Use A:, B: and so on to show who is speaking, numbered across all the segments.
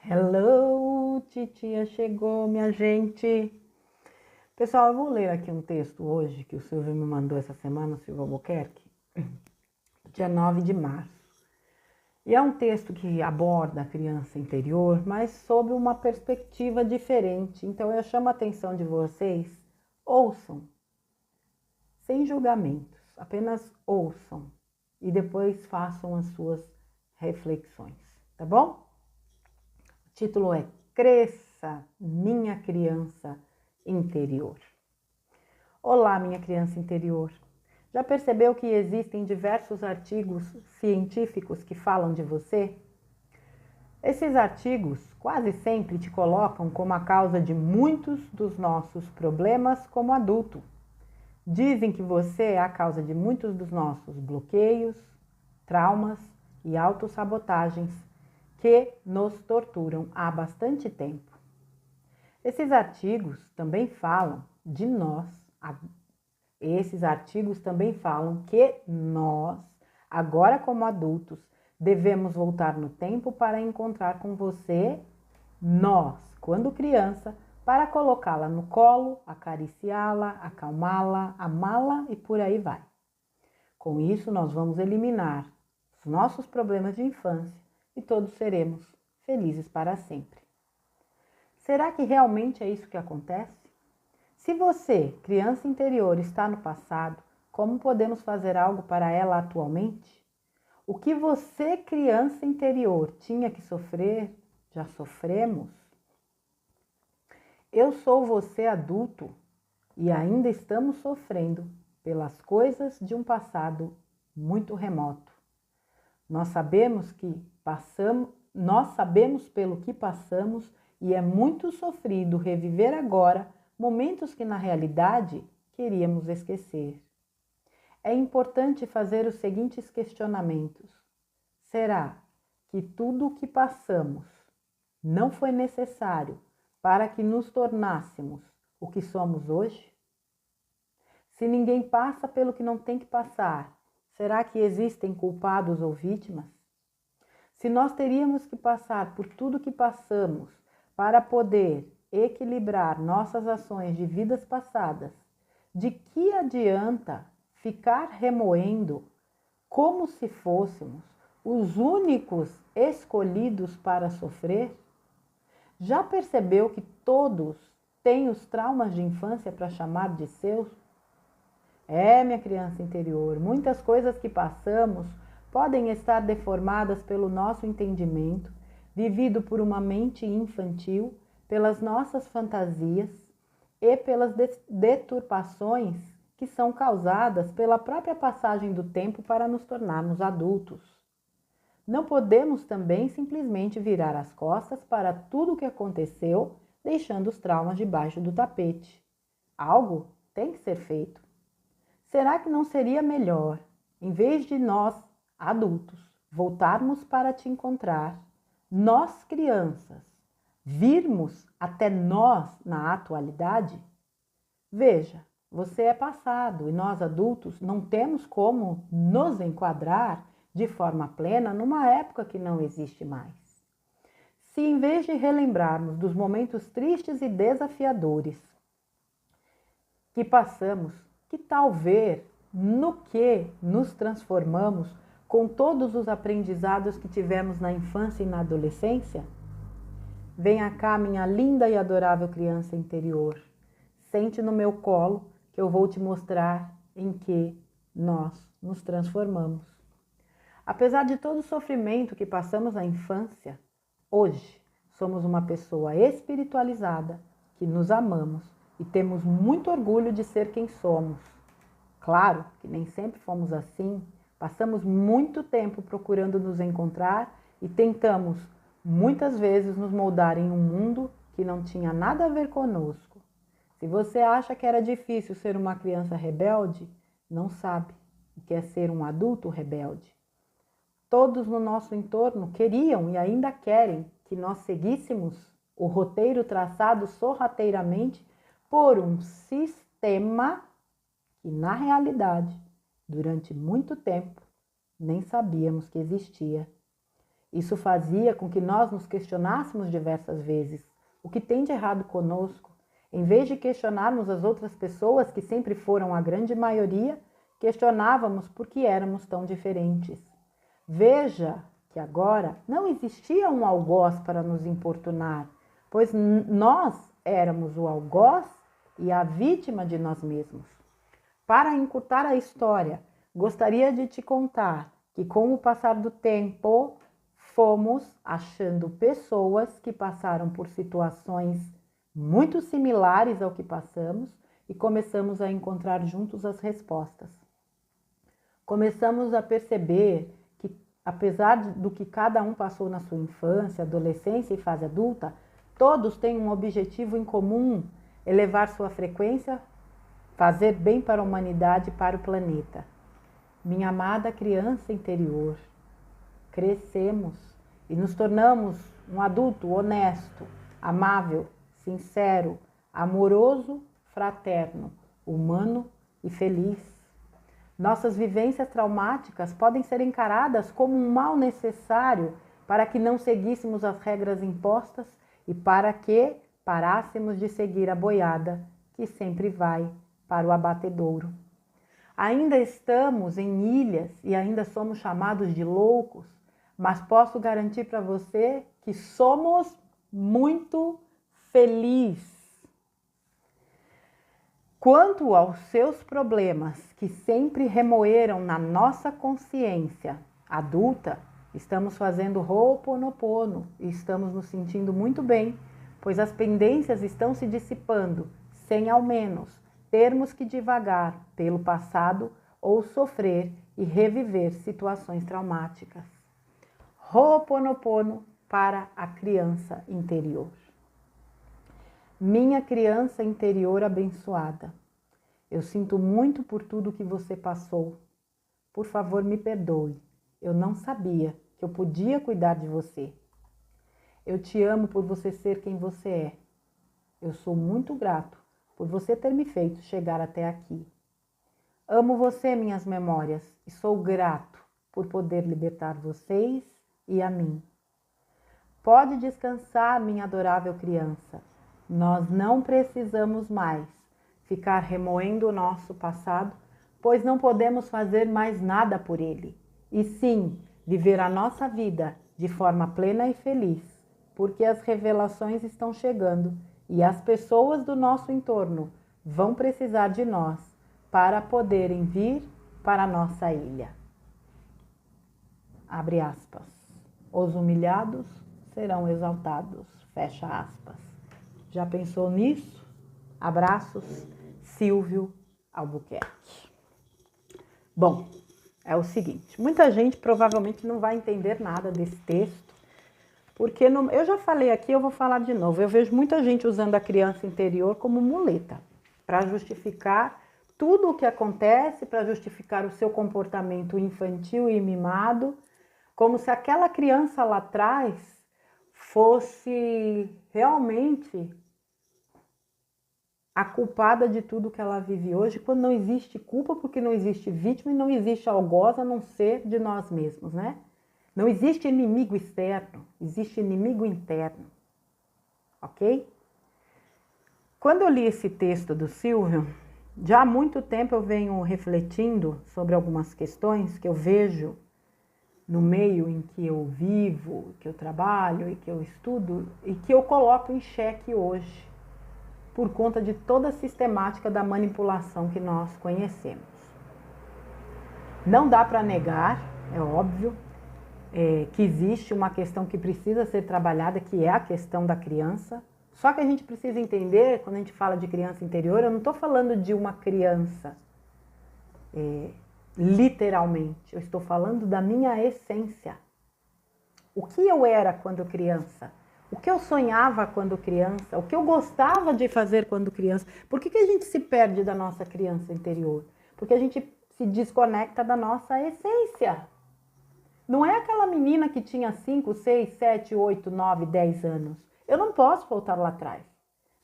A: Hello, titia chegou, minha gente. Pessoal, eu vou ler aqui um texto hoje que o Silvio me mandou essa semana, o Silvio Albuquerque, dia 9 de março. E é um texto que aborda a criança interior, mas sob uma perspectiva diferente. Então eu chamo a atenção de vocês, ouçam, sem julgamentos, apenas ouçam e depois façam as suas reflexões, tá bom? O título é Cresça, minha criança interior. Olá, minha criança interior. Já percebeu que existem diversos artigos científicos que falam de você? Esses artigos quase sempre te colocam como a causa de muitos dos nossos problemas como adulto. Dizem que você é a causa de muitos dos nossos bloqueios, traumas e autossabotagens que nos torturam há bastante tempo. Esses artigos também falam de nós. Esses artigos também falam que nós, agora como adultos, devemos voltar no tempo para encontrar com você, nós, quando criança, para colocá-la no colo, acariciá-la, acalmá-la, amá-la e por aí vai. Com isso, nós vamos eliminar os nossos problemas de infância e todos seremos felizes para sempre. Será que realmente é isso que acontece? Se você, criança interior, está no passado, como podemos fazer algo para ela atualmente? O que você, criança interior, tinha que sofrer, já sofremos? Eu sou você adulto e ainda estamos sofrendo pelas coisas de um passado muito remoto. Nós sabemos pelo que passamos e é muito sofrido reviver agora momentos que na realidade queríamos esquecer. É importante fazer os seguintes questionamentos. Será que tudo o que passamos não foi necessário para que nos tornássemos o que somos hoje? Se ninguém passa pelo que não tem que passar, será que existem culpados ou vítimas? Se nós teríamos que passar por tudo que passamos para poder equilibrar nossas ações de vidas passadas, de que adianta ficar remoendo como se fôssemos os únicos escolhidos para sofrer? Já percebeu que todos têm os traumas de infância para chamar de seus? Minha criança interior, muitas coisas que passamos podem estar deformadas pelo nosso entendimento, vivido por uma mente infantil, pelas nossas fantasias e pelas deturpações que são causadas pela própria passagem do tempo para nos tornarmos adultos. Não podemos também simplesmente virar as costas para tudo o que aconteceu, deixando os traumas debaixo do tapete. Algo tem que ser feito. Será que não seria melhor, em vez de nós, adultos, voltarmos para te encontrar, nós, crianças, virmos até nós na atualidade? Veja, você é passado e nós, adultos, não temos como nos enquadrar de forma plena numa época que não existe mais. Se em vez de relembrarmos dos momentos tristes e desafiadores que passamos, que tal ver no que nos transformamos com todos os aprendizados que tivemos na infância e na adolescência? Venha cá, minha linda e adorável criança interior. Sente no meu colo que eu vou te mostrar em que nós nos transformamos. Apesar de todo o sofrimento que passamos na infância, hoje somos uma pessoa espiritualizada, que nos amamos e temos muito orgulho de ser quem somos. Claro que nem sempre fomos assim, passamos muito tempo procurando nos encontrar e tentamos muitas vezes nos moldar em um mundo que não tinha nada a ver conosco. Se você acha que era difícil ser uma criança rebelde, não sabe o que é ser um adulto rebelde. Todos no nosso entorno queriam e ainda querem que nós seguíssemos o roteiro traçado sorrateiramente por um sistema que, na realidade, durante muito tempo, nem sabíamos que existia. Isso fazia com que nós nos questionássemos diversas vezes. O que tem de errado conosco? Em vez de questionarmos as outras pessoas, que sempre foram a grande maioria, questionávamos por que éramos tão diferentes. Veja que agora não existia um algoz para nos importunar, pois nós éramos o algoz e a vítima de nós mesmos. Para encurtar a história, gostaria de te contar que, com o passar do tempo, fomos achando pessoas que passaram por situações muito similares ao que passamos e começamos a encontrar juntos as respostas. Começamos a perceber que, apesar do que cada um passou na sua infância, adolescência e fase adulta, todos têm um objetivo em comum: elevar sua frequência, fazer bem para a humanidade e para o planeta. Minha amada criança interior, crescemos e nos tornamos um adulto honesto, amável, sincero, amoroso, fraterno, humano e feliz. Nossas vivências traumáticas podem ser encaradas como um mal necessário para que não seguíssemos as regras impostas e para que parássemos de seguir a boiada que sempre vai para o abatedouro. Ainda estamos em ilhas e ainda somos chamados de loucos, mas posso garantir para você que somos muito felizes. Quanto aos seus problemas que sempre remoeram na nossa consciência adulta, estamos fazendo Ho'oponopono e estamos nos sentindo muito bem, pois as pendências estão se dissipando, sem ao menos termos que divagar pelo passado ou sofrer e reviver situações traumáticas. Ho'oponopono para a criança interior. Minha criança interior abençoada, eu sinto muito por tudo que você passou. Por favor, me perdoe. Eu não sabia que eu podia cuidar de você. Eu te amo por você ser quem você é. Eu sou muito grato por você ter me feito chegar até aqui. Amo você, minhas memórias, e sou grato por poder libertar vocês e a mim. Pode descansar, minha adorável criança. Nós não precisamos mais ficar remoendo o nosso passado, pois não podemos fazer mais nada por ele. E sim, viver a nossa vida de forma plena e feliz, porque as revelações estão chegando e as pessoas do nosso entorno vão precisar de nós para poderem vir para a nossa ilha. Abre aspas. Os humilhados serão exaltados. Fecha aspas. Já pensou nisso? Abraços, Silvio Albuquerque. Bom, é o seguinte, muita gente provavelmente não vai entender nada desse texto, porque eu já falei aqui, eu vou falar de novo. Eu vejo muita gente usando a criança interior como muleta, para justificar tudo o que acontece, para justificar o seu comportamento infantil e mimado, como se aquela criança lá atrás fosse realmente a culpada de tudo que ela vive hoje, quando não existe culpa, porque não existe vítima e não existe algoz a não ser de nós mesmos, né? Não existe inimigo externo, existe inimigo interno, ok? Quando eu li esse texto do Silvio, já há muito tempo eu venho refletindo sobre algumas questões que eu vejo no meio em que eu vivo, que eu trabalho e que eu estudo e que eu coloco em xeque hoje, por conta de toda a sistemática da manipulação que nós conhecemos. Não dá para negar, é óbvio, que existe uma questão que precisa ser trabalhada, que é a questão da criança. Só que a gente precisa entender, quando a gente fala de criança interior, eu não estou falando de uma criança, literalmente. Eu estou falando da minha essência. O que eu era quando criança? O que eu sonhava quando criança? O que eu gostava de fazer quando criança? Por que a gente se perde da nossa criança interior? Porque a gente se desconecta da nossa essência. Não é aquela menina que tinha 5, 6, 7, 8, 9, 10 anos. Eu não posso voltar lá atrás.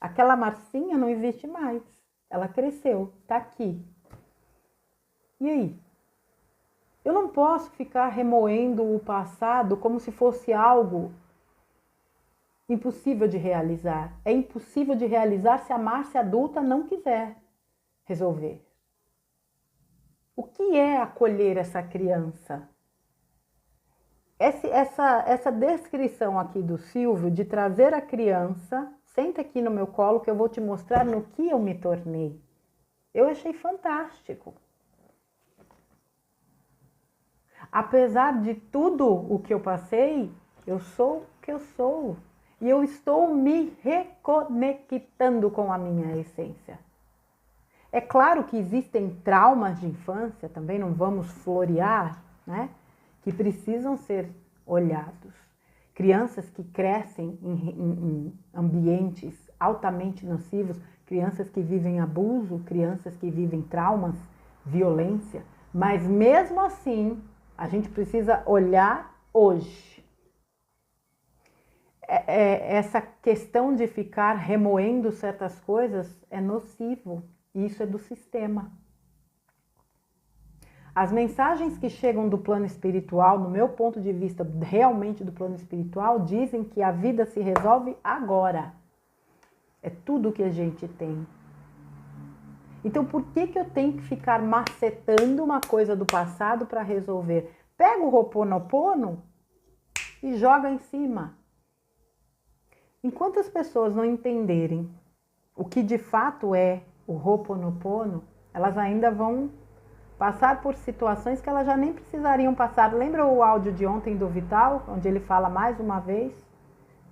A: Aquela Marcinha não existe mais. Ela cresceu, está aqui. E aí? Eu não posso ficar remoendo o passado como se fosse algo impossível de realizar. É impossível de realizar se a Márcia adulta não quiser resolver. O que é acolher essa criança? Essa descrição aqui do Silvio de trazer a criança, senta aqui no meu colo que eu vou te mostrar no que eu me tornei. Eu achei fantástico. Apesar de tudo o que eu passei, eu sou o que eu sou. E eu estou me reconectando com a minha essência. É claro que existem traumas de infância, também não vamos florear, né? Que precisam ser olhados. Crianças que crescem em ambientes altamente nocivos, crianças que vivem abuso, crianças que vivem traumas, violência. Mas mesmo assim, a gente precisa olhar hoje. Essa questão de ficar remoendo certas coisas é nocivo. Isso é do sistema. As mensagens que chegam do plano espiritual, no meu ponto de vista, realmente do plano espiritual, dizem que a vida se resolve agora. É tudo que a gente tem. Então, por que eu tenho que ficar macetando uma coisa do passado para resolver? Pega o Ho'oponopono e joga em cima. Enquanto as pessoas não entenderem o que de fato é o Ho'oponopono, elas ainda vão passar por situações que elas já nem precisariam passar. Lembra o áudio de ontem do Vital, onde ele fala mais uma vez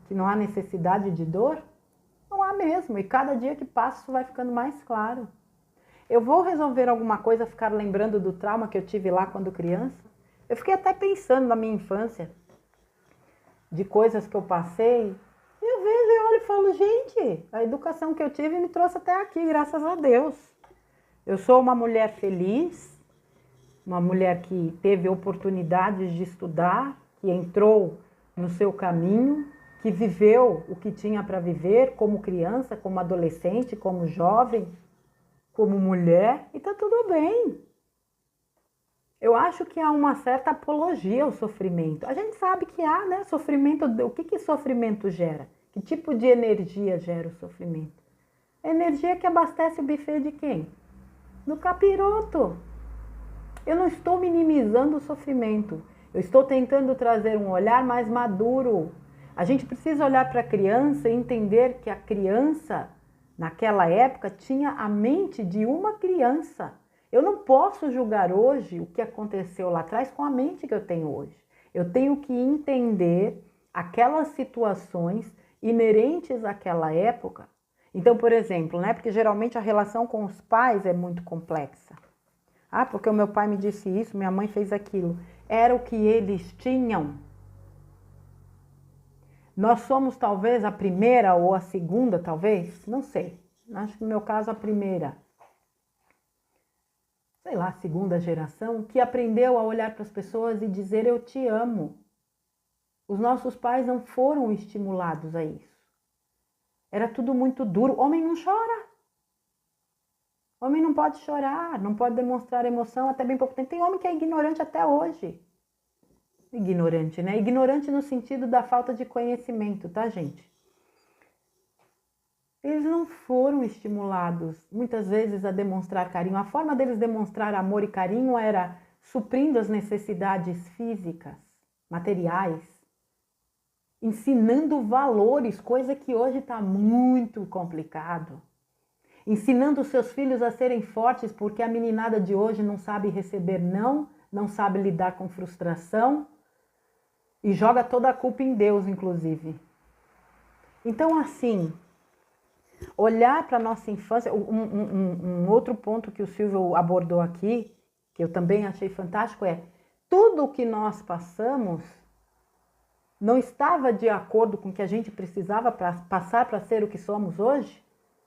A: que não há necessidade de dor? Não há mesmo, e cada dia que passa isso vai ficando mais claro. Eu vou resolver alguma coisa, ficar lembrando do trauma que eu tive lá quando criança? Eu fiquei até pensando na minha infância, de coisas que eu passei. Eu vejo e olho e falo, gente, a educação que eu tive me trouxe até aqui, graças a Deus. Eu sou uma mulher feliz, uma mulher que teve oportunidades de estudar, que entrou no seu caminho, que viveu o que tinha para viver como criança, como adolescente, como jovem, como mulher, e tá tudo bem. Eu acho que há uma certa apologia ao sofrimento. A gente sabe que há, né? Sofrimento, o que sofrimento gera? Que tipo de energia gera o sofrimento? A energia que abastece o buffet de quem? Do capiroto. Eu não estou minimizando o sofrimento. Eu estou tentando trazer um olhar mais maduro. A gente precisa olhar para a criança e entender que a criança, naquela época, tinha a mente de uma criança. Eu não posso julgar hoje o que aconteceu lá atrás com a mente que eu tenho hoje. Eu tenho que entender aquelas situações inerentes àquela época. Então, por exemplo, né, porque geralmente a relação com os pais é muito complexa. Ah, porque o meu pai me disse isso, minha mãe fez aquilo. Era o que eles tinham. Nós somos talvez a primeira ou a segunda, talvez, não sei. Acho que no meu caso a primeira. Sei lá, segunda geração, que aprendeu a olhar para as pessoas e dizer eu te amo. Os nossos pais não foram estimulados a isso. Era tudo muito duro. Homem não chora. Homem não pode chorar, não pode demonstrar emoção até bem pouco tempo. Tem homem que é ignorante até hoje. Ignorante, né? Ignorante no sentido da falta de conhecimento, tá, gente? Eles não foram estimulados, muitas vezes, a demonstrar carinho. A forma deles demonstrar amor e carinho era suprindo as necessidades físicas, materiais, ensinando valores, coisa que hoje está muito complicado. Ensinando os seus filhos a serem fortes, porque a meninada de hoje não sabe receber não sabe lidar com frustração e joga toda a culpa em Deus, inclusive. Então, assim, olhar para a nossa infância, um outro ponto que o Silvio abordou aqui, que eu também achei fantástico, é tudo o que nós passamos não estava de acordo com o que a gente precisava passar para ser o que somos hoje?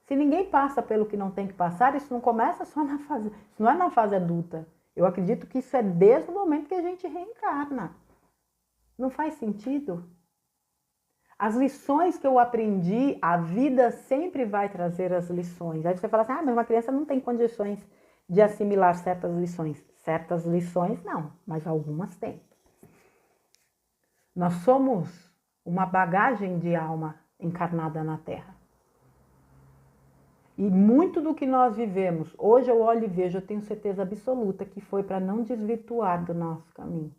A: Se ninguém passa pelo que não tem que passar, isso não começa só na fase, isso não é na fase adulta. Eu acredito que isso é desde o momento que a gente reencarna. Não faz sentido? As lições que eu aprendi, a vida sempre vai trazer as lições. Aí você fala assim, mas uma criança não tem condições de assimilar certas lições. Certas lições não, mas algumas tem. Nós somos uma bagagem de alma encarnada na Terra. E muito do que nós vivemos, hoje eu olho e vejo, eu tenho certeza absoluta que foi para não desvirtuar do nosso caminho.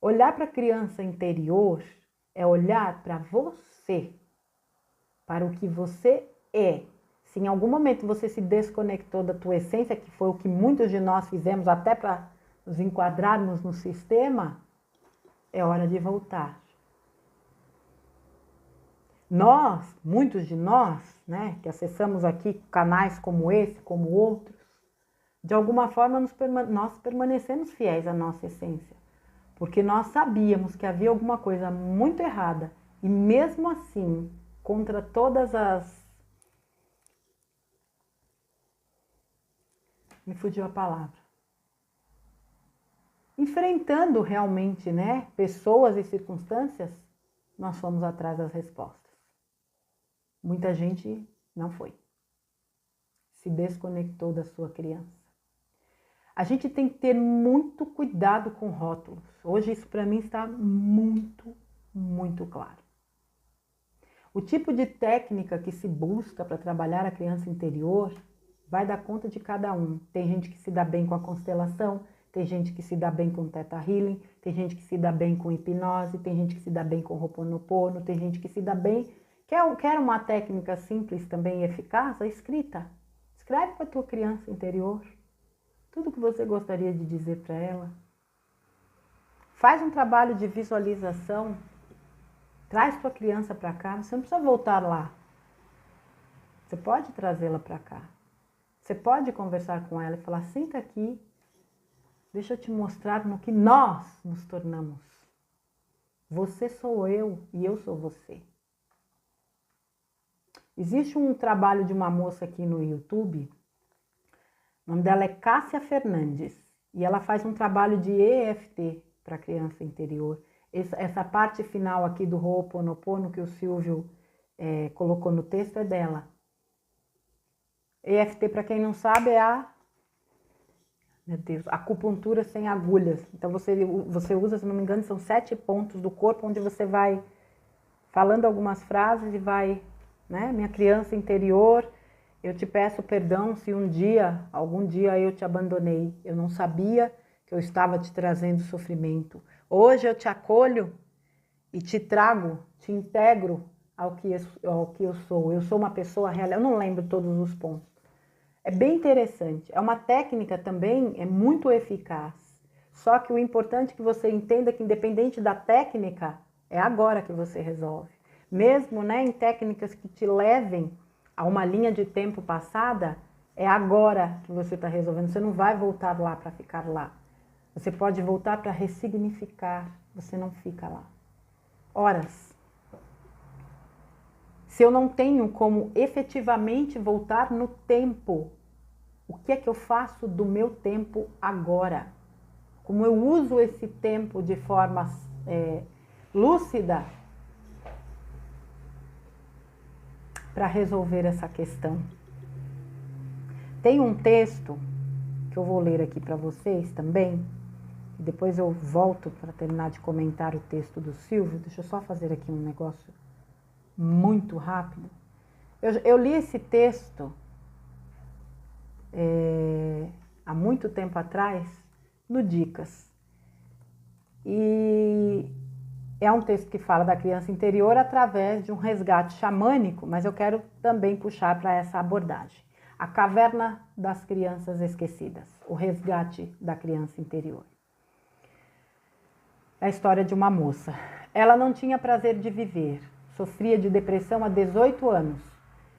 A: Olhar para a criança interior é olhar para você, para o que você é. Se em algum momento você se desconectou da tua essência, que foi o que muitos de nós fizemos até para nos enquadrarmos no sistema, é hora de voltar. Nós, muitos de nós, né, que acessamos aqui canais como esse, como outros, de alguma forma nós permanecemos fiéis à nossa essência. Porque nós sabíamos que havia alguma coisa muito errada. E mesmo assim, contra todas as... Me fugiu a palavra. Enfrentando realmente, né, pessoas e circunstâncias, nós fomos atrás das respostas. Muita gente não foi. Se desconectou da sua criança. A gente tem que ter muito cuidado com rótulos. Hoje isso para mim está muito, muito claro. O tipo de técnica que se busca para trabalhar a criança interior vai dar conta de cada um. Tem gente que se dá bem com a constelação, tem gente que se dá bem com Theta Healing, tem gente que se dá bem com hipnose, tem gente que se dá bem com Ho'oponopono, tem gente que se dá bem... Quer uma técnica simples também e eficaz? A escrita. Escreve para a tua criança interior tudo o que você gostaria de dizer para ela. Faz um trabalho de visualização. Traz tua criança para cá. Você não precisa voltar lá. Você pode trazê-la para cá. Você pode conversar com ela e falar, senta aqui, deixa eu te mostrar no que nós nos tornamos. Você sou eu e eu sou você. Existe um trabalho de uma moça aqui no YouTube, o nome dela é Cássia Fernandes, e ela faz um trabalho de EFT para a criança interior. Essa parte final aqui do Ho'oponopono que o Silvio colocou no texto é dela. EFT, para quem não sabe, é acupuntura sem agulhas. Então você usa, se não me engano, são 7 pontos do corpo onde você vai falando algumas frases e vai, né? Minha criança interior, eu te peço perdão se algum dia eu te abandonei. Eu não sabia que eu estava te trazendo sofrimento. Hoje eu te acolho e te trago, te integro ao que eu sou. Eu sou uma pessoa real. Eu não lembro todos os pontos. É bem interessante. É uma técnica também, é muito eficaz. Só que o importante é que você entenda que independente da técnica, é agora que você resolve. Mesmo, né, em técnicas que te levem a uma linha de tempo passada, é agora que você está resolvendo. Você não vai voltar lá para ficar lá. Você pode voltar para ressignificar. Você não fica lá. Horas. Se eu não tenho como efetivamente voltar no tempo, o que é que eu faço do meu tempo agora? Como eu uso esse tempo de forma lúcida para resolver essa questão? Tem um texto que eu vou ler aqui para vocês também, e depois eu volto para terminar de comentar o texto do Silvio. Deixa eu só fazer aqui um negócio muito rápido. Eu li esse texto há muito tempo atrás no Dicas. E é um texto que fala da criança interior através de um resgate xamânico, mas eu quero também puxar para essa abordagem. A caverna das crianças esquecidas, o resgate da criança interior. É a história de uma moça. Ela não tinha prazer de viver. Sofria de depressão há 18 anos,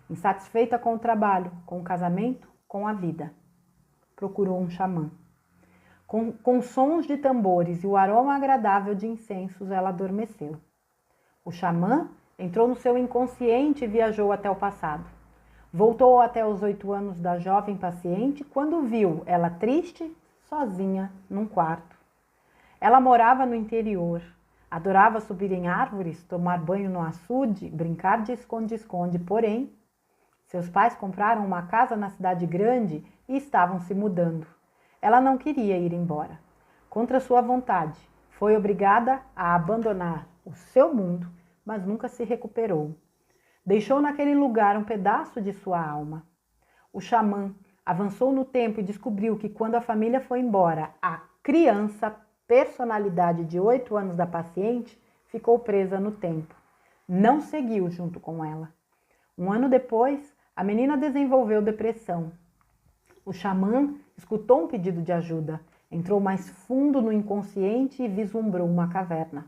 A: insatisfeita com o trabalho, com o casamento, com a vida. Procurou um xamã. Com sons de tambores e o aroma agradável de incensos, ela adormeceu. O xamã entrou no seu inconsciente e viajou até o passado. Voltou até os 8 anos da jovem paciente quando viu ela triste, sozinha, num quarto. Ela morava no interior. Adorava subir em árvores, tomar banho no açude, brincar de esconde-esconde, porém, Seus pais compraram uma casa na cidade grande e estavam se mudando. Ela não queria ir embora. Contra sua vontade, foi obrigada a abandonar o seu mundo, mas nunca se recuperou. Deixou naquele lugar um pedaço de sua alma. O xamã avançou no tempo e descobriu que quando a família foi embora, a criança, personalidade de 8 anos da paciente, ficou presa no tempo. Não seguiu junto com ela. Um ano depois, a menina desenvolveu depressão. O xamã escutou um pedido de ajuda, entrou mais fundo no inconsciente e vislumbrou uma caverna.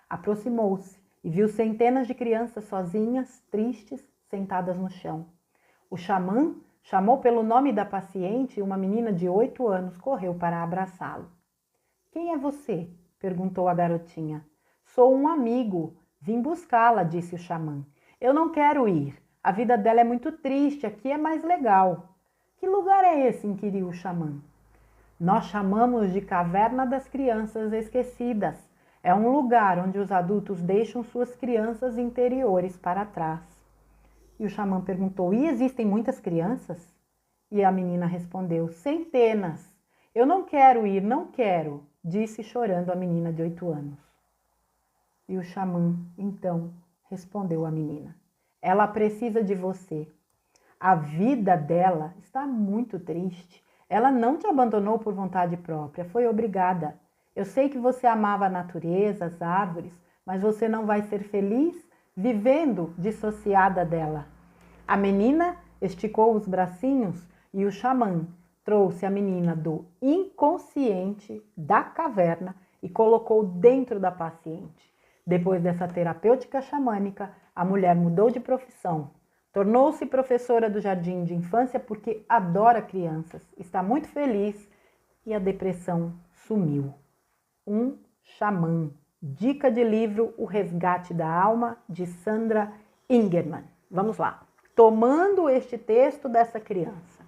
A: Aproximou-se e viu centenas de crianças sozinhas, tristes, sentadas no chão. O xamã chamou pelo nome da paciente e uma menina de 8 anos correu para abraçá-lo. "Quem é você?" perguntou a garotinha. "Sou um amigo. Vim buscá-la", disse o xamã. "Eu não quero ir. A vida dela é muito triste. Aqui é mais legal." "Que lugar é esse?" inquiriu o xamã. "Nós chamamos de Caverna das Crianças Esquecidas. É um lugar onde os adultos deixam suas crianças interiores para trás." E o xamã perguntou: "E existem muitas crianças?" E a menina respondeu: "Centenas. Eu não quero ir, não quero", disse chorando a menina de 8 anos. E o xamã, então, respondeu à menina: "Ela precisa de você. A vida dela está muito triste. Ela não te abandonou por vontade própria, foi obrigada. Eu sei que você amava a natureza, as árvores, mas você não vai ser feliz vivendo dissociada dela." A menina esticou os bracinhos e o xamã trouxe a menina do inconsciente da caverna e colocou dentro da paciente. Depois dessa terapêutica xamânica, a mulher mudou de profissão. Tornou-se professora do jardim de infância porque adora crianças, está muito feliz e a depressão sumiu. Um xamã. Dica de livro O Resgate da Alma, de Sandra Ingerman. Vamos lá. Tomando este texto dessa criança.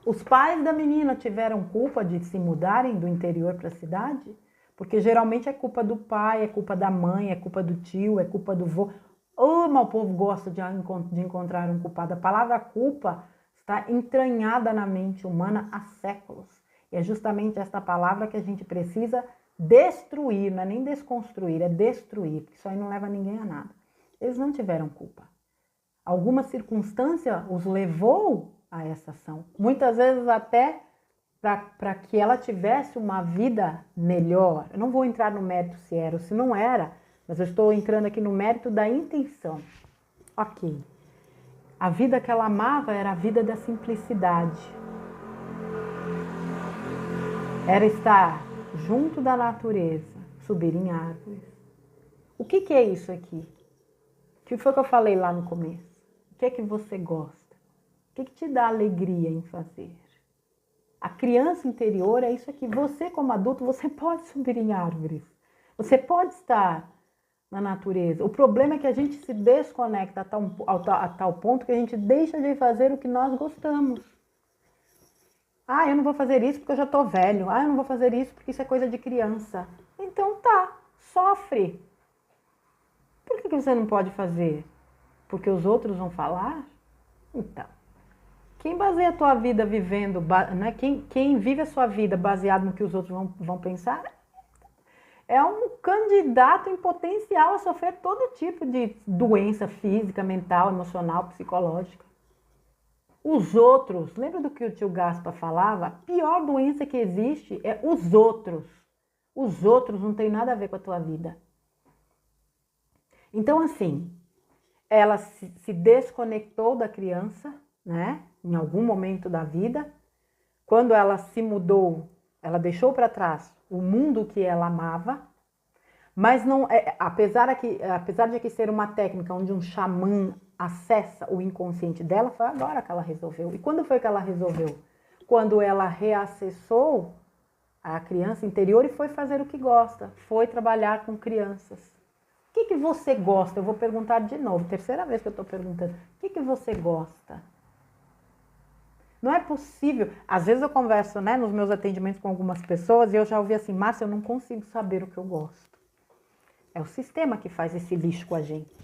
A: Os pais da menina tiveram culpa de se mudarem do interior para a cidade? Porque geralmente é culpa do pai, é culpa da mãe, é culpa do tio, é culpa do vô. Mas o povo gosta de encontrar um culpado. A palavra culpa está entranhada na mente humana há séculos. E é justamente esta palavra que a gente precisa destruir, não é nem desconstruir, é destruir, porque isso aí não leva ninguém a nada. Eles não tiveram culpa. Alguma circunstância os levou a essa ação. Muitas vezes até para que ela tivesse uma vida melhor. Eu não vou entrar no mérito se era ou se não era, mas eu estou entrando aqui no mérito da intenção. Ok. A vida que ela amava era a vida da simplicidade. Era estar junto da natureza, subir em árvores. O que é isso aqui? O que foi que eu falei lá no começo? O que é que você gosta? O que te dá alegria em fazer? A criança interior é isso aqui. Você, como adulto, você pode subir em árvores. Você pode estar na natureza. O problema é que a gente se desconecta a tal ponto que a gente deixa de fazer o que nós gostamos. "Ah, eu não vou fazer isso porque eu já estou velho. Ah, eu não vou fazer isso porque isso é coisa de criança." Então tá, sofre. Por que você não pode fazer? Porque os outros vão falar? Então, quem baseia a tua vida vivendo, né? Quem vive a sua vida baseado no que os outros vão pensar, é um candidato em potencial a sofrer todo tipo de doença física, mental, emocional, psicológica. Os outros, lembra do que o tio Gaspa falava? A pior doença que existe é os outros. Os outros não tem nada a ver com a tua vida. Então, assim, ela se desconectou da criança, né? Em algum momento da vida. Quando ela se mudou, ela deixou para trás o mundo que ela amava. Mas não, apesar de aqui ser uma técnica onde um xamã acessa o inconsciente dela, foi agora que ela resolveu. E quando foi que ela resolveu? Quando ela reacessou a criança interior e foi fazer o que gosta, foi trabalhar com crianças. O que você gosta? Eu vou perguntar de novo, terceira vez que eu estou perguntando. O que você gosta? Não é possível. Às vezes eu converso, né, nos meus atendimentos com algumas pessoas e eu já ouvi assim: "Márcia, eu não consigo saber o que eu gosto." É o sistema que faz esse lixo com a gente.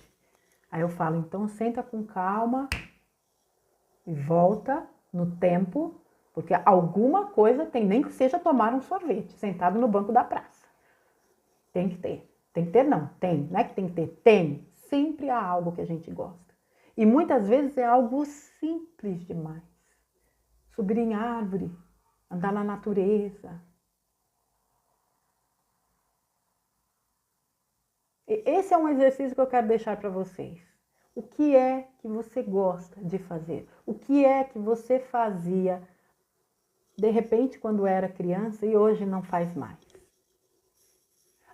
A: Aí eu falo: "Então senta com calma e volta no tempo, porque alguma coisa tem, nem que seja tomar um sorvete sentado no banco da praça. Tem que ter. Tem que ter, não. Tem. Não é que tem que ter. Tem. Sempre há algo que a gente gosta. E muitas vezes é algo simples demais. Subir em árvore, andar na natureza. Esse é um exercício que eu quero deixar para vocês. O que é que você gosta de fazer? O que é que você fazia, de repente, quando era criança e hoje não faz mais?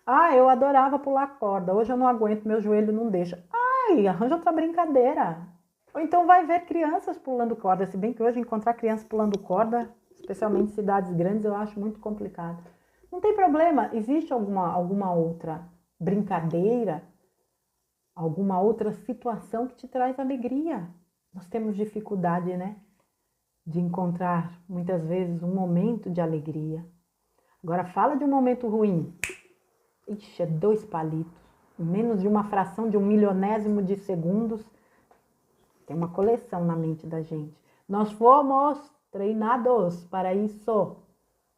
A: Ah, eu adorava pular corda. Hoje eu não aguento, meu joelho não deixa. Ai, arranja outra brincadeira. Ou então vai ver crianças pulando corda. Se bem que hoje encontrar crianças pulando corda, especialmente em cidades grandes, eu acho muito complicado. Não tem problema. Existe alguma outra brincadeira, alguma outra situação que te traz alegria. Nós temos dificuldade, né? De encontrar, muitas vezes, um momento de alegria. Agora, fala de um momento ruim. Ixi, é 2 palitos. Em menos de uma fração de 1/1000º de segundos. Tem uma coleção na mente da gente. Nós fomos treinados para isso.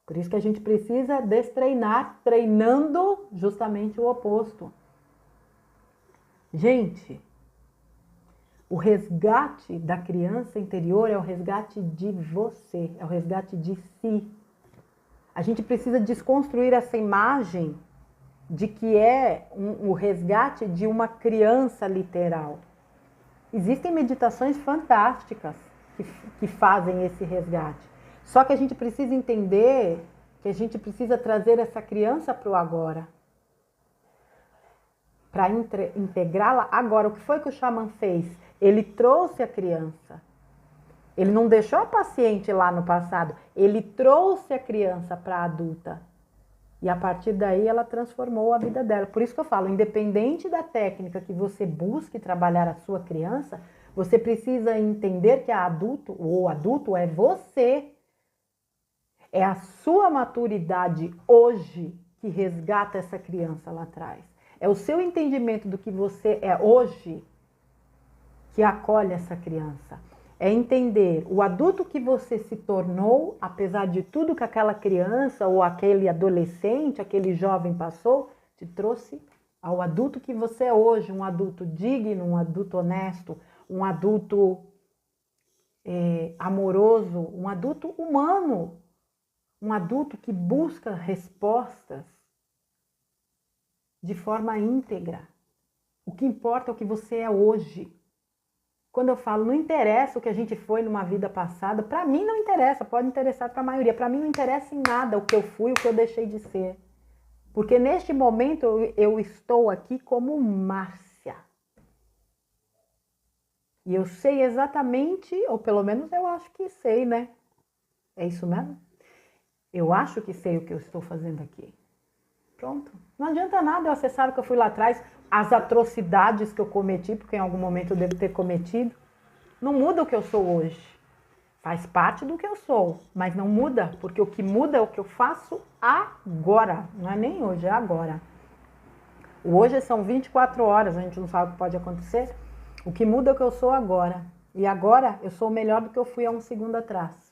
A: Por isso que a gente precisa destreinar, treinando justamente o oposto. Gente, o resgate da criança interior é o resgate de você, é o resgate de si. A gente precisa desconstruir essa imagem de que é o resgate de uma criança literal. Existem meditações fantásticas que fazem esse resgate. Só que a gente precisa entender que a gente precisa trazer essa criança para o agora. Para integrá-la agora. O que foi que o xamã fez? Ele trouxe a criança. Ele não deixou a paciente lá no passado. Ele trouxe a criança para a adulta. E a partir daí ela transformou a vida dela. Por isso que eu falo, independente da técnica que você busque trabalhar a sua criança, você precisa entender que o adulto é você. É a sua maturidade hoje que resgata essa criança lá atrás. É o seu entendimento do que você é hoje que acolhe essa criança. É entender o adulto que você se tornou, apesar de tudo que aquela criança ou aquele adolescente, aquele jovem passou, te trouxe ao adulto que você é hoje, um adulto digno, um adulto honesto, um adulto amoroso, um adulto humano, um adulto que busca respostas de forma íntegra. O que importa é o que você é hoje. Quando eu falo, não interessa o que a gente foi numa vida passada, para mim não interessa, pode interessar para a maioria. Para mim não interessa em nada o que eu fui, o que eu deixei de ser. Porque neste momento eu estou aqui como Márcia. E eu sei exatamente, ou pelo menos eu acho que sei, né? É isso mesmo? Eu acho que sei o que eu estou fazendo aqui. Pronto. Não adianta nada eu acessar o que eu fui lá atrás, as atrocidades que eu cometi, porque em algum momento eu devo ter cometido. Não muda o que eu sou hoje. Faz parte do que eu sou, mas não muda, porque o que muda é o que eu faço agora. Não é nem hoje, é agora. O hoje são 24 horas, a gente não sabe o que pode acontecer. O que muda é o que eu sou agora. E agora eu sou melhor do que eu fui há um segundo atrás.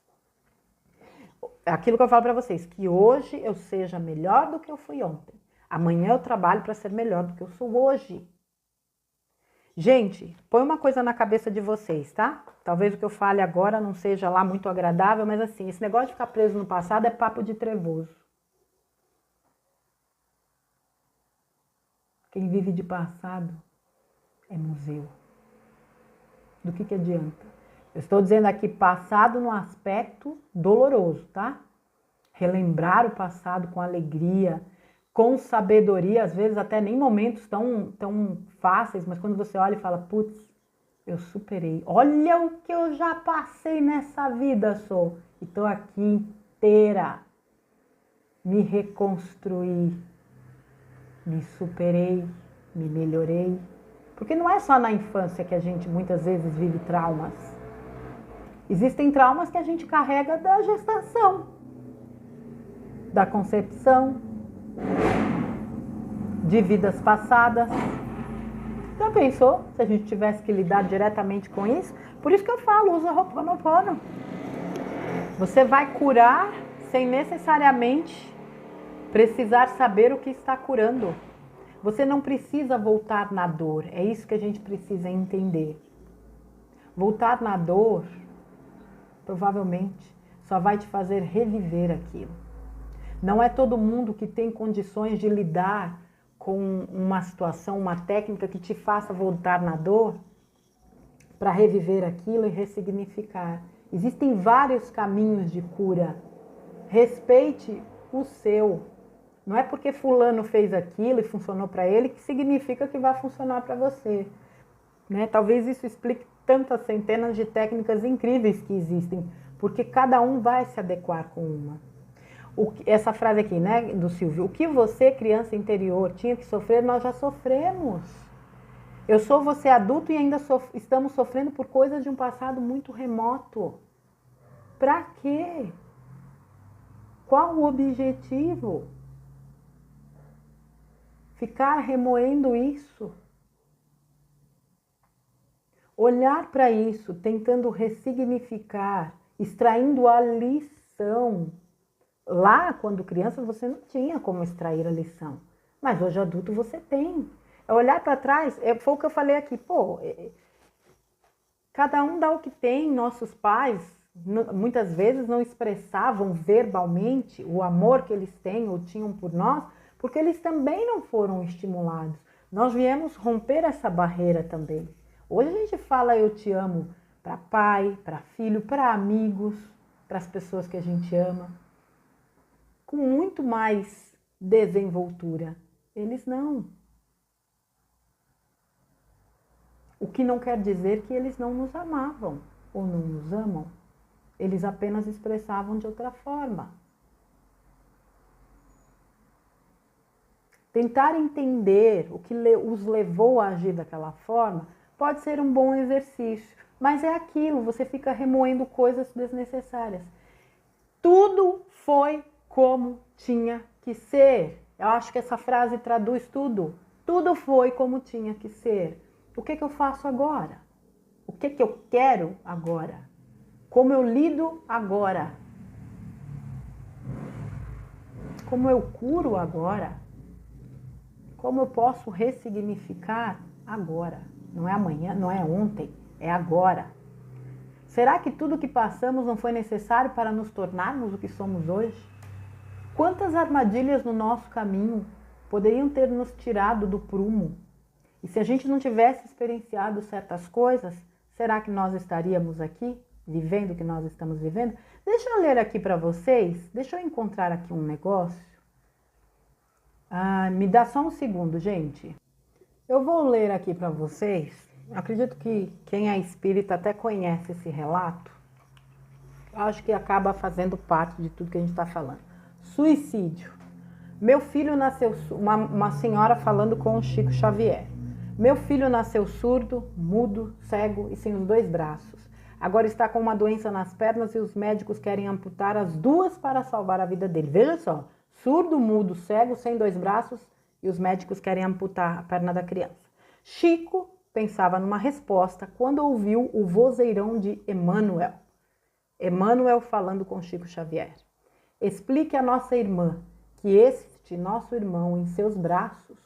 A: Aquilo que eu falo para vocês, que hoje eu seja melhor do que eu fui ontem. Amanhã eu trabalho para ser melhor do que eu sou hoje. Gente, põe uma coisa na cabeça de vocês, tá? Talvez o que eu fale agora não seja lá muito agradável, mas assim, esse negócio de ficar preso no passado é papo de trevoso. Quem vive de passado é museu. Do que adianta? Eu estou dizendo aqui passado no aspecto doloroso, tá? Relembrar o passado com alegria, com sabedoria, às vezes até nem momentos tão fáceis, mas quando você olha e fala, putz, eu superei. Olha o que eu já passei nessa vida, sou. E estou aqui inteira. Me reconstruí, me superei, me melhorei. Porque não é só na infância que a gente muitas vezes vive traumas. Existem traumas que a gente carrega da gestação, da concepção, de vidas passadas. Já pensou se a gente tivesse que lidar diretamente com isso? Por isso que eu falo, usa Ho'oponopono. Você vai curar sem necessariamente precisar saber o que está curando. Você não precisa voltar na dor, é isso que a gente precisa entender. Voltar na dor, provavelmente, só vai te fazer reviver aquilo. Não é todo mundo que tem condições de lidar com uma situação, uma técnica que te faça voltar na dor para reviver aquilo e ressignificar. Existem vários caminhos de cura. Respeite o seu. Não é porque fulano fez aquilo e funcionou para ele que significa que vai funcionar para você. Né? Talvez isso explique tantas centenas de técnicas incríveis que existem, porque cada um vai se adequar com uma. Essa frase aqui, né, do Silvio, o que você, criança interior, tinha que sofrer, nós já sofremos. Eu sou você adulto e ainda estamos sofrendo por coisas de um passado muito remoto. Pra quê? Qual o objetivo? Ficar remoendo isso? Olhar para isso, tentando ressignificar, extraindo a lição. Lá, quando criança, você não tinha como extrair a lição. Mas hoje adulto você tem. É olhar para trás, foi o que eu falei aqui, cada um dá o que tem. Nossos pais, muitas vezes, não expressavam verbalmente o amor que eles têm ou tinham por nós, porque eles também não foram estimulados. Nós viemos romper essa barreira também. Hoje a gente fala eu te amo para pai, para filho, para amigos, para as pessoas que a gente ama, com muito mais desenvoltura. Eles não. O que não quer dizer que eles não nos amavam ou não nos amam. Eles apenas expressavam de outra forma. Tentar entender o que os levou a agir daquela forma pode ser um bom exercício, mas é aquilo, você fica remoendo coisas desnecessárias. Tudo foi como tinha que ser. Eu acho que essa frase traduz tudo. Tudo foi como tinha que ser. O que eu faço agora? O que eu quero agora? Como eu lido agora? Como eu curo agora? Como eu posso ressignificar agora? Não é amanhã, não é ontem, é agora. Será que tudo que passamos não foi necessário para nos tornarmos o que somos hoje? Quantas armadilhas no nosso caminho poderiam ter nos tirado do prumo? E se a gente não tivesse experienciado certas coisas, será que nós estaríamos aqui, vivendo o que nós estamos vivendo? Deixa eu ler aqui para vocês, deixa eu encontrar aqui um negócio. Me dá só um segundo, gente. Eu vou ler aqui para vocês. Acredito que quem é espírita até conhece esse relato. Acho que acaba fazendo parte de tudo que a gente está falando. Suicídio. Meu filho nasceu... Uma senhora falando com o Chico Xavier. Meu filho nasceu surdo, mudo, cego e sem os 2 braços. Agora está com uma doença nas pernas e os médicos querem amputar as 2 para salvar a vida dele. Veja só, surdo, mudo, cego, sem 2 braços e os médicos querem amputar a perna da criança. Chico pensava numa resposta quando ouviu o vozeirão de Emmanuel. Emmanuel falando com Chico Xavier. Explique à nossa irmã que este nosso irmão em seus braços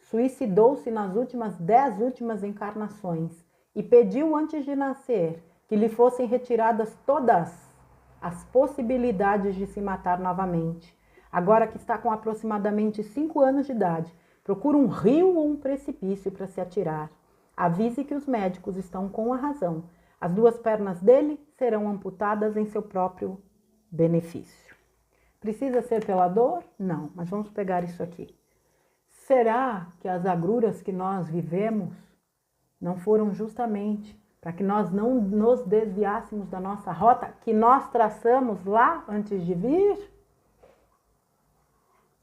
A: suicidou-se nas 10 últimas encarnações e pediu antes de nascer que lhe fossem retiradas todas as possibilidades de se matar novamente. Agora que está com aproximadamente 5 anos de idade, procura um rio ou um precipício para se atirar. Avise que os médicos estão com a razão. As 2 pernas dele serão amputadas em seu próprio benefício. Precisa ser pela dor? Não, mas vamos pegar isso aqui. Será que as agruras que nós vivemos não foram justamente para que nós não nos desviássemos da nossa rota que nós traçamos lá antes de vir?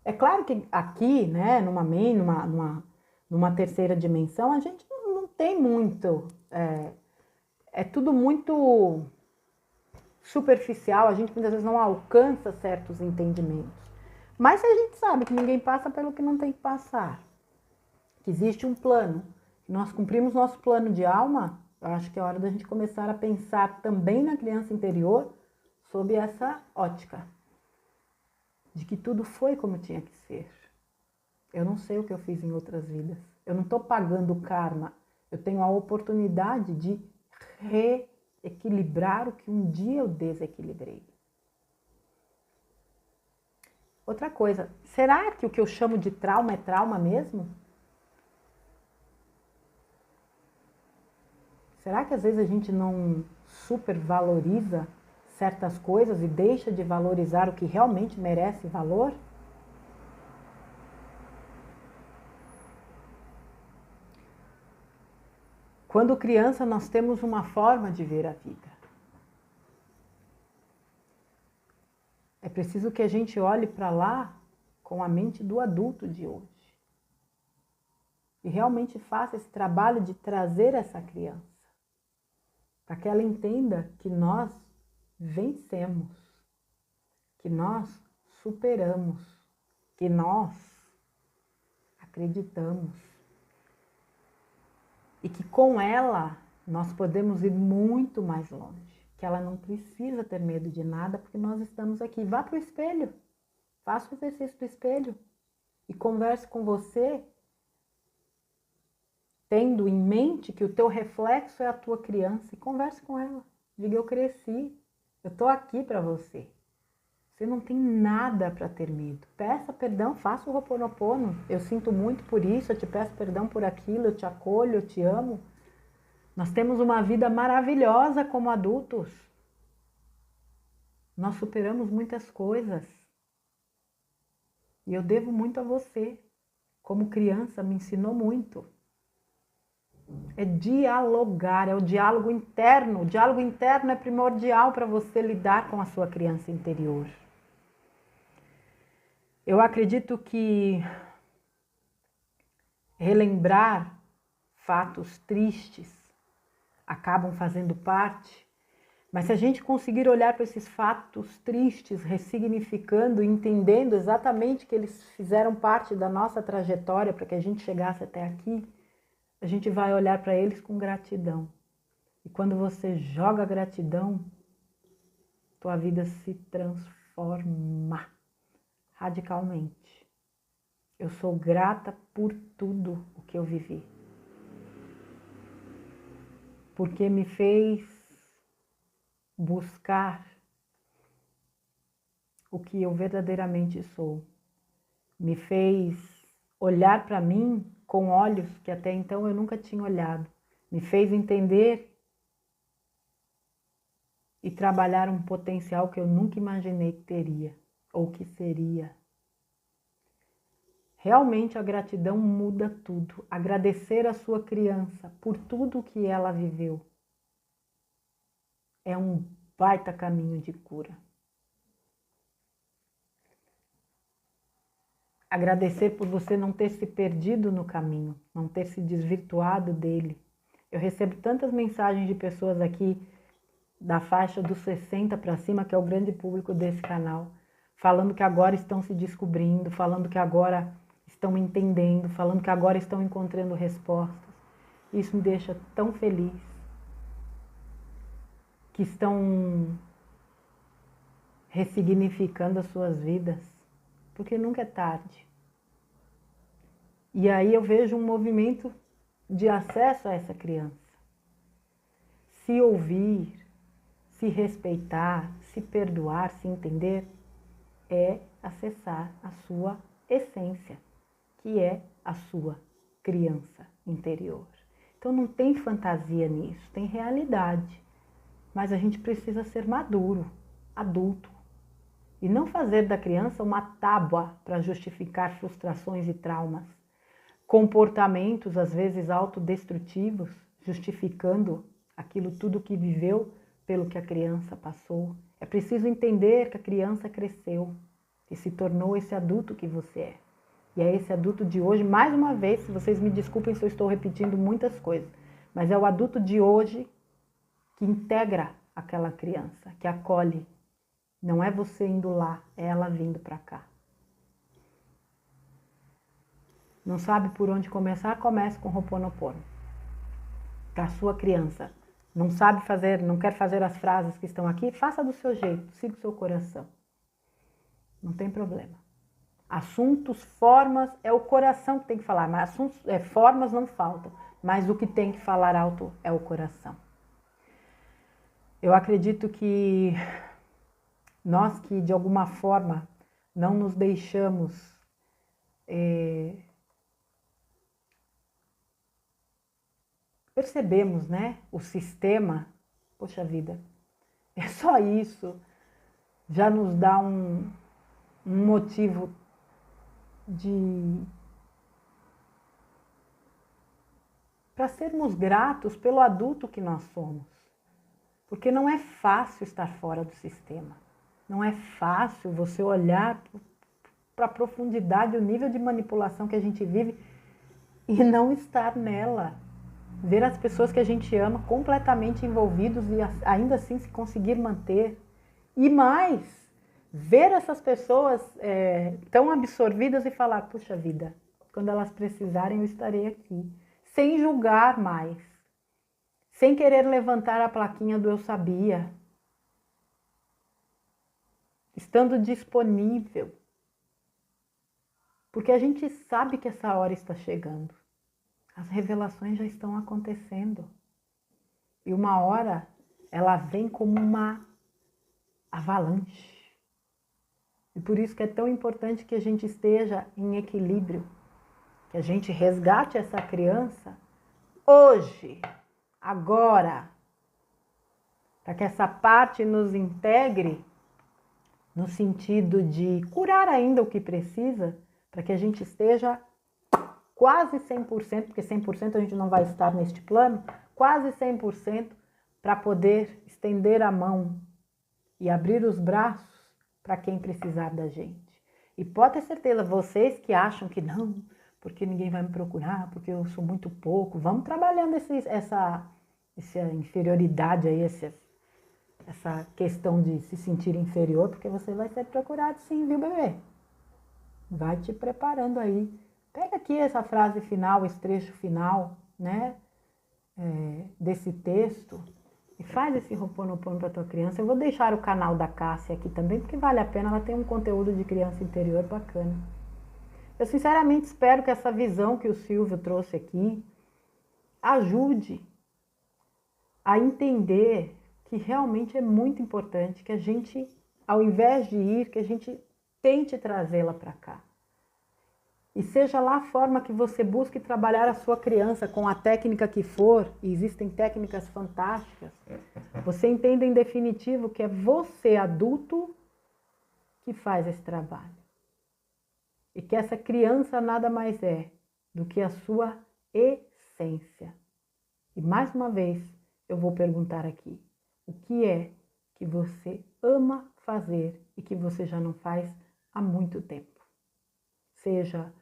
A: É claro que aqui, né, numa terceira dimensão, a gente não tem muito, é tudo muito superficial, a gente muitas vezes não alcança certos entendimentos. Mas a gente sabe que ninguém passa pelo que não tem que passar, que existe um plano, que nós cumprimos nosso plano de alma Eu acho que é hora da gente começar a pensar também na criança interior sob essa ótica, de que tudo foi como tinha que ser. Eu não sei o que eu fiz em outras vidas. Eu não estou pagando karma. Eu tenho a oportunidade de reequilibrar o que um dia eu desequilibrei. Outra coisa, será que o que eu chamo de trauma é trauma mesmo? Será que às vezes a gente não supervaloriza certas coisas e deixa de valorizar o que realmente merece valor? Quando criança, nós temos uma forma de ver a vida. É preciso que a gente olhe para lá com a mente do adulto de hoje. E realmente faça esse trabalho de trazer essa criança, para que ela entenda que nós vencemos, que nós superamos, que nós acreditamos. E que com ela nós podemos ir muito mais longe. Que ela não precisa ter medo de nada, porque nós estamos aqui. Vá para o espelho, faça o exercício do espelho e converse com você, tendo em mente que o teu reflexo é a tua criança, e converse com ela. Diga, eu cresci, eu estou aqui para você. Você não tem nada para ter medo. Peça perdão, faça o Ho'oponopono. Eu sinto muito por isso, eu te peço perdão por aquilo, eu te acolho, eu te amo. Nós temos uma vida maravilhosa como adultos. Nós superamos muitas coisas. E eu devo muito a você. Como criança, me ensinou muito. É dialogar, é o diálogo interno. O diálogo interno é primordial para você lidar com a sua criança interior. Eu acredito que relembrar fatos tristes acabam fazendo parte, mas se a gente conseguir olhar para esses fatos tristes, ressignificando, entendendo exatamente que eles fizeram parte da nossa trajetória para que a gente chegasse até aqui, a gente vai olhar para eles com gratidão. E quando você joga gratidão, tua vida se transforma radicalmente. Eu sou grata por tudo o que eu vivi. Porque me fez buscar o que eu verdadeiramente sou. Me fez olhar para mim com olhos que até então eu nunca tinha olhado. Me fez entender e trabalhar um potencial que eu nunca imaginei que teria ou que seria. Realmente a gratidão muda tudo. Agradecer a sua criança por tudo que ela viveu é um baita caminho de cura. Agradecer por você não ter se perdido no caminho, não ter se desvirtuado dele. Eu recebo tantas mensagens de pessoas aqui da faixa dos 60 para cima, que é o grande público desse canal, falando que agora estão se descobrindo, falando que agora estão entendendo, falando que agora estão encontrando respostas. Isso me deixa tão feliz. Que estão ressignificando as suas vidas, porque nunca é tarde. E aí eu vejo um movimento de acesso a essa criança. Se ouvir, se respeitar, se perdoar, se entender, é acessar a sua essência, que é a sua criança interior. Então não tem fantasia nisso, tem realidade. Mas a gente precisa ser maduro, adulto. E não fazer da criança uma tábua para justificar frustrações e traumas. Comportamentos, às vezes, autodestrutivos, justificando aquilo tudo que viveu pelo que a criança passou. É preciso entender que a criança cresceu e se tornou esse adulto que você é. E é esse adulto de hoje, mais uma vez, se vocês me desculpem se eu estou repetindo muitas coisas, mas é o adulto de hoje que integra aquela criança, que acolhe. Não é você indo lá, é ela vindo para cá. Não sabe por onde começar? Comece com Ho'oponopono. da sua criança. Não sabe fazer, não quer fazer as frases que estão aqui? Faça do seu jeito, siga o seu coração. Não tem problema. Assuntos, formas, é o coração que tem que falar, mas assuntos, formas não faltam. Mas o que tem que falar alto é o coração. Eu acredito que nós que de alguma forma não nos deixamos percebemos, né, o sistema, poxa vida, é só isso, já nos dá um motivo para sermos gratos pelo adulto que nós somos. Porque não é fácil estar fora do sistema. Não é fácil você olhar para a profundidade, o nível de manipulação que a gente vive e não estar nela. Ver as pessoas que a gente ama completamente envolvidos e ainda assim se conseguir manter. E mais, ver essas pessoas tão absorvidas e falar, puxa vida, quando elas precisarem eu estarei aqui. Sem julgar mais. Sem querer levantar a plaquinha do eu sabia. Estando disponível. Porque a gente sabe que essa hora está chegando. As revelações já estão acontecendo. E uma hora ela vem como uma avalanche. E por isso que é tão importante que a gente esteja em equilíbrio. Que a gente resgate essa criança hoje. Agora, para que essa parte nos integre no sentido de curar ainda o que precisa, para que a gente esteja quase 100%, porque 100% a gente não vai estar neste plano, quase 100% para poder estender a mão e abrir os braços para quem precisar da gente. E pode ter certeza, vocês que acham que não, porque ninguém vai me procurar, porque eu sou muito pouco. Vamos trabalhando essa inferioridade aí, essa questão de se sentir inferior, porque você vai ser procurado sim, viu, bebê? Vai te preparando aí. Pega aqui essa frase final, esse trecho final, né, desse texto, e faz esse Ho'oponopono para tua criança. Eu vou deixar o canal da Cássia aqui também, porque vale a pena, ela tem um conteúdo de criança interior bacana. Eu sinceramente espero que essa visão que o Silvio trouxe aqui ajude a entender que realmente é muito importante que a gente, ao invés de ir, que a gente tente trazê-la para cá. E seja lá a forma que você busque trabalhar a sua criança com a técnica que for, e existem técnicas fantásticas, você entenda em definitivo que é você, adulto, que faz esse trabalho. E que essa criança nada mais é do que a sua essência. E mais uma vez, eu vou perguntar aqui, o que é que você ama fazer e que você já não faz há muito tempo? Seja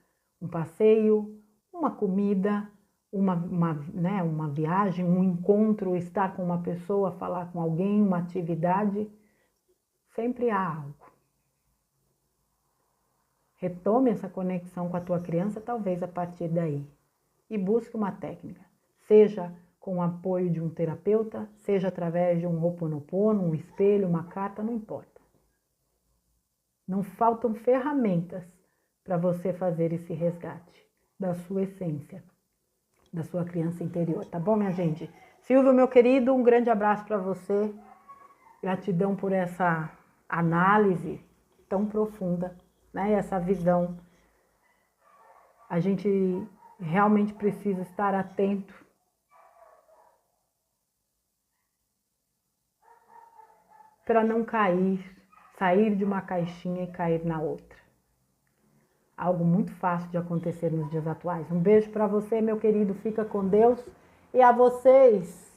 A: um passeio, uma comida, uma viagem, um encontro, estar com uma pessoa, falar com alguém, uma atividade, sempre há algo. Retome essa conexão com a tua criança, talvez a partir daí. E busque uma técnica, seja com o apoio de um terapeuta, seja através de um Ho'oponopono, um espelho, uma carta, não importa. Não faltam ferramentas para você fazer esse resgate da sua essência, da sua criança interior, tá bom, minha gente? Silvio, meu querido, um grande abraço para você. Gratidão por essa análise tão profunda, né? Essa visão. A gente realmente precisa estar atento para não cair, sair de uma caixinha e cair na outra. Algo muito fácil de acontecer nos dias atuais. Um beijo para você, meu querido. Fica com Deus. E a vocês,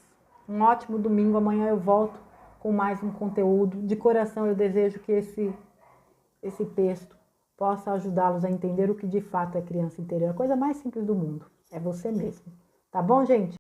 A: um ótimo domingo. Amanhã eu volto com mais um conteúdo. De coração eu desejo que esse texto possa ajudá-los a entender o que de fato é criança interior. A coisa mais simples do mundo. É você mesmo. Tá bom, gente?